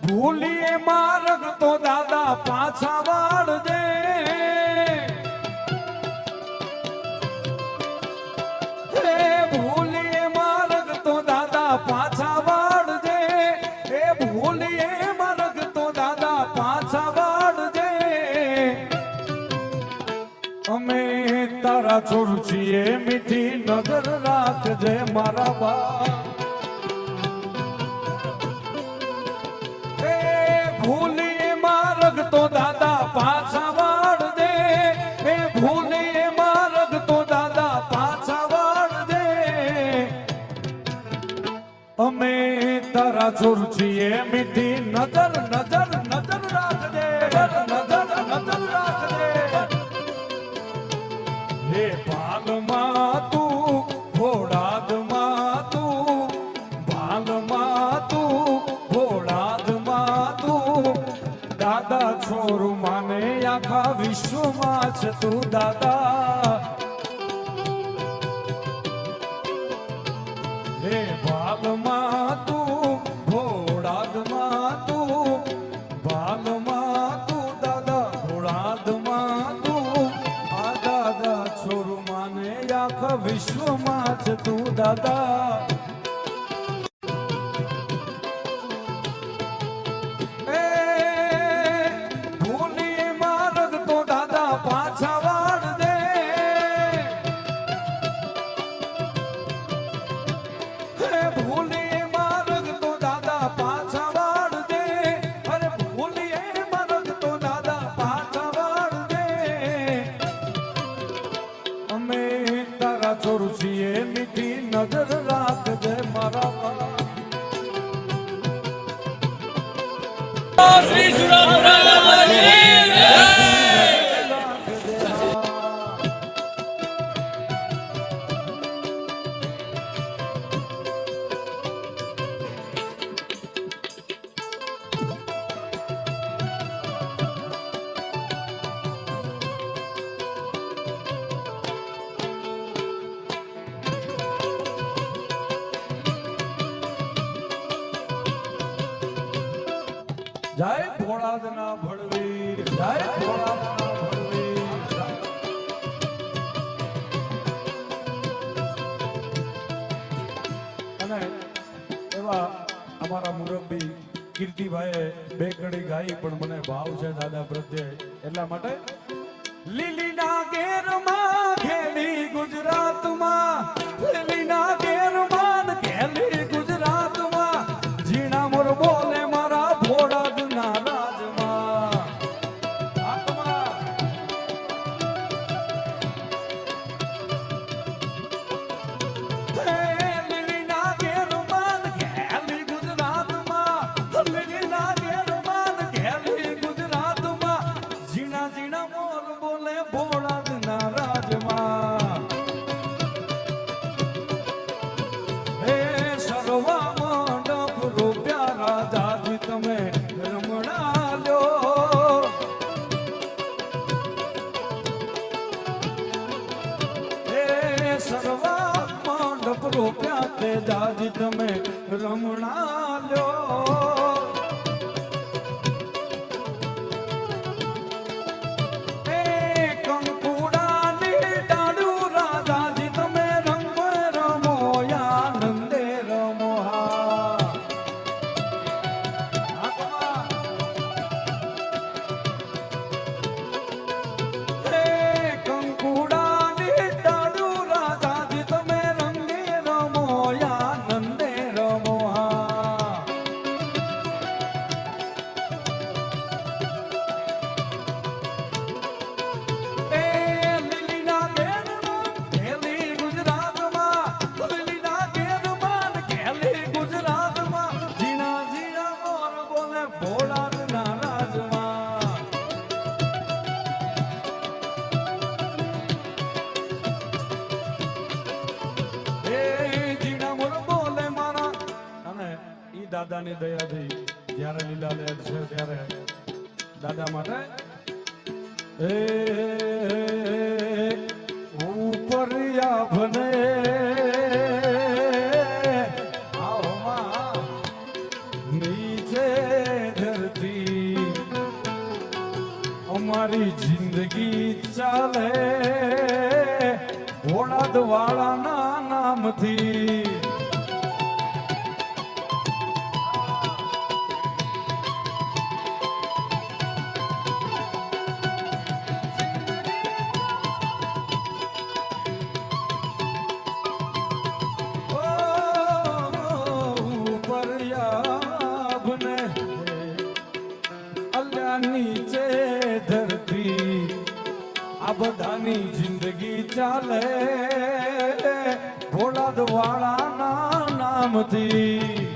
ભૂલીએ માર્ગ તો દાદા પાછા વાળજે, હે ભૂલીએ માર્ગ તો દાદા પાછા વાળજે, હે ભૂલીએ માર્ગ તો દાદા પાછા વાળજે. અમે તારા છોડ છીએ મીઠી નજર રાખજે મારા બા. ભૂલીએ માર્ગ તો દાદા પાછા વાળજે, એ ભૂલીએ માર્ગ તો દાદા પાછા વાળજે. અમે તારા છોડ છીએ મીઠી નજર નજર નજર રાખજે, નજર રાખજે. હે ભાલમાં તું ભોળાદમાં તું, ભાલમાં તું ભોળાદમાં તું, દાદા છોરું માને આખા વિશ્વમાં છે તું દાદા. હે ભાલમાં તું ભોળાદમાં તું, ભાલમાં તું દાદા ભોળાદમાં તું, આ દાદા છોરું માને આખા વિશ્વમાં છે તું દાદા. મીઠી નજર રાખજે મારા શ્રી સુરપુરા જય ભોળાદના ભળવીર, જય ભોળાદના ભળવીર. અને એવા અમારા મુરબ્બી કીર્તિભાઈએ બે કડી ગાઈ પણ મને ભાવ છે દાદા પ્રત્યે, એટલા માટે લીલીના ઘેરમાં ખેલી ગુજરાતમાં, લીલીના ઘેરમાં ખેલી ગુજરાતમાં, ઝીણા મોર બોલે મારા ભોળાદના રાજમાં. લીલીના ઘેરમાં ખેલી ગુજરાતમાં, લીલીના ઘેરમાં ખેલી ગુજરાતમાં, ઝીણા ઝીણા મોર બોલે ભોળાદના રાજમાં. હે સર્વા મંડપ રૂપ્યા રાજાજી તમે રમણા લ્યો, હે સર્વા મંડપ રૂપ્યા તે જાજી તમે રમણા લ્યો. દાદાની દયાથી જ્યારે લીલા લહેર છે ત્યારે દાદા માટે ઉપરિયા ભને નીચે મારી જિંદગી ચાલે ભોળાદ વાળાના નામથી. નીચે ધરતી આ બધાની જિંદગી ચાલે ભોળાદ વાળાના નામથી.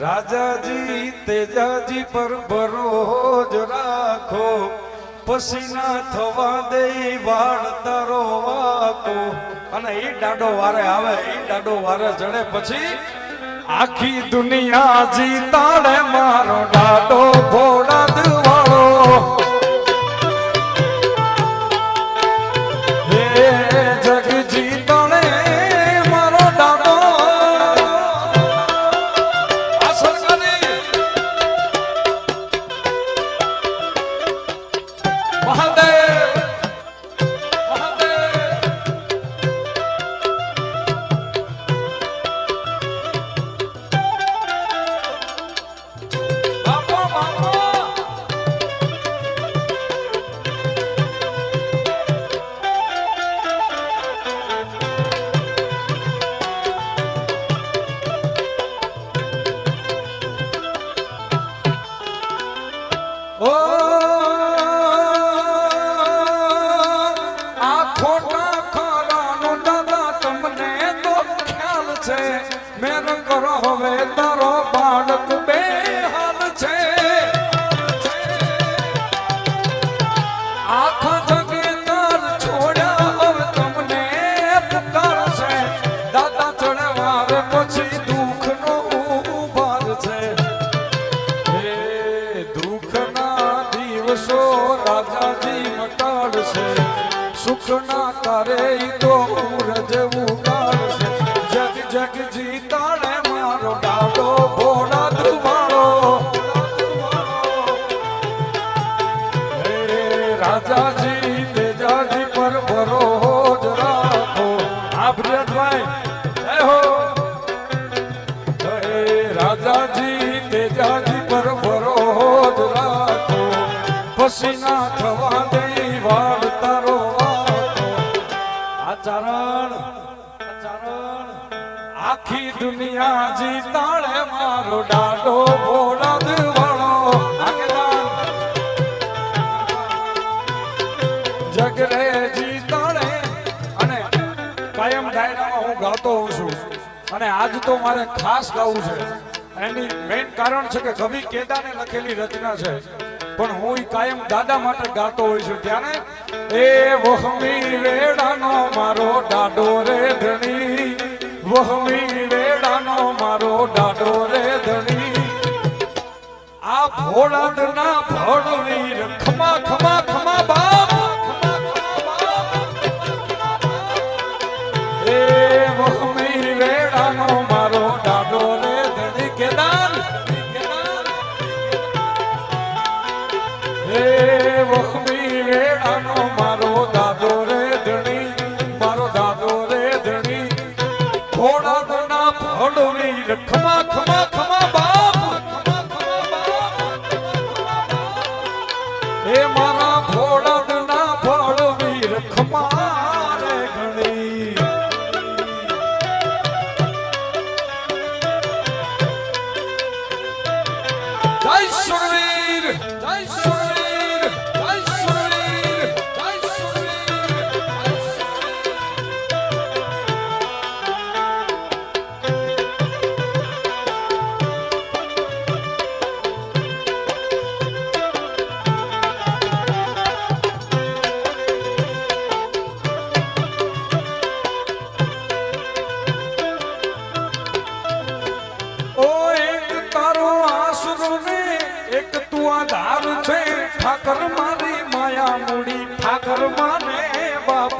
રાજાજી તેજાજી પર ભરોજ રાખો પછી ના થવા દે વાળ તારો વાકો. અને ઈ ડાડો વારે આવે ઈ ડાડો વારે ચડે પછી આખી દુનિયા જીતાડે મારો ડાડો ભોળાદ વાળો. હે જગ જીતાડે મારો ડાડો. મેર કરો હવે તારો બાળક બે હાલ છે. આખા જગે તાર છોડ્યા હવે તમને પુકાર છે. દાદા ચડવાર પછી દુઃખ નો ઉભાર છે. હે દુઃખના દિવસો રાજાજી મટાડશે સુખના તારે તો રજવું કાઢશે. જગ જીતાડે મારો ડાડો ભોળાદ વાળો. હે રાજાજી તેજાજી પર ભરોજ રાખો. આ બ્રિયતભાઈ જય હો. હે રાજાજી તેજાજી પર ભરોજ રાખો પછી ના થવા દે વાળ તારો વાકો. આ ચારણ આખી દુનિયા જીતાડે મારો ડાડો ભોળાદ વાળો. જગ રે જીતાડે. અને કાયમ ડાયરામાં હું ગાતો હોઉં છું અને આજ તો મારે ખાસ ગાવું છે. એની મેઇન કારણ છે કે કવિ કેદાને લખેલી રચના છે પણ હું કાયમ દાદા માટે ગાતો હોઉં છું. ત્યારે એ વહમી વેડાનો મારો ડાડો રે ધણી. વહમી વેડાનો મારો ડાડો રે ધણી. આ ભોળાદ ના ભળવીર ખમા ખમા ખમા બાપ. એ વહમી વેડાનો મારો ડાડો રે ધણી. કેદાન હે વહમી વેડાનો મારો દાદો રે ધણી. મારો દાદો રે ધણી. ભોળાદ ના ભળવીર ખમા ખમા ખમા બાપ. સૌને એક તું આધાર છે ઠાકર મારી માયા મૂડી ઠાકર માને બાપ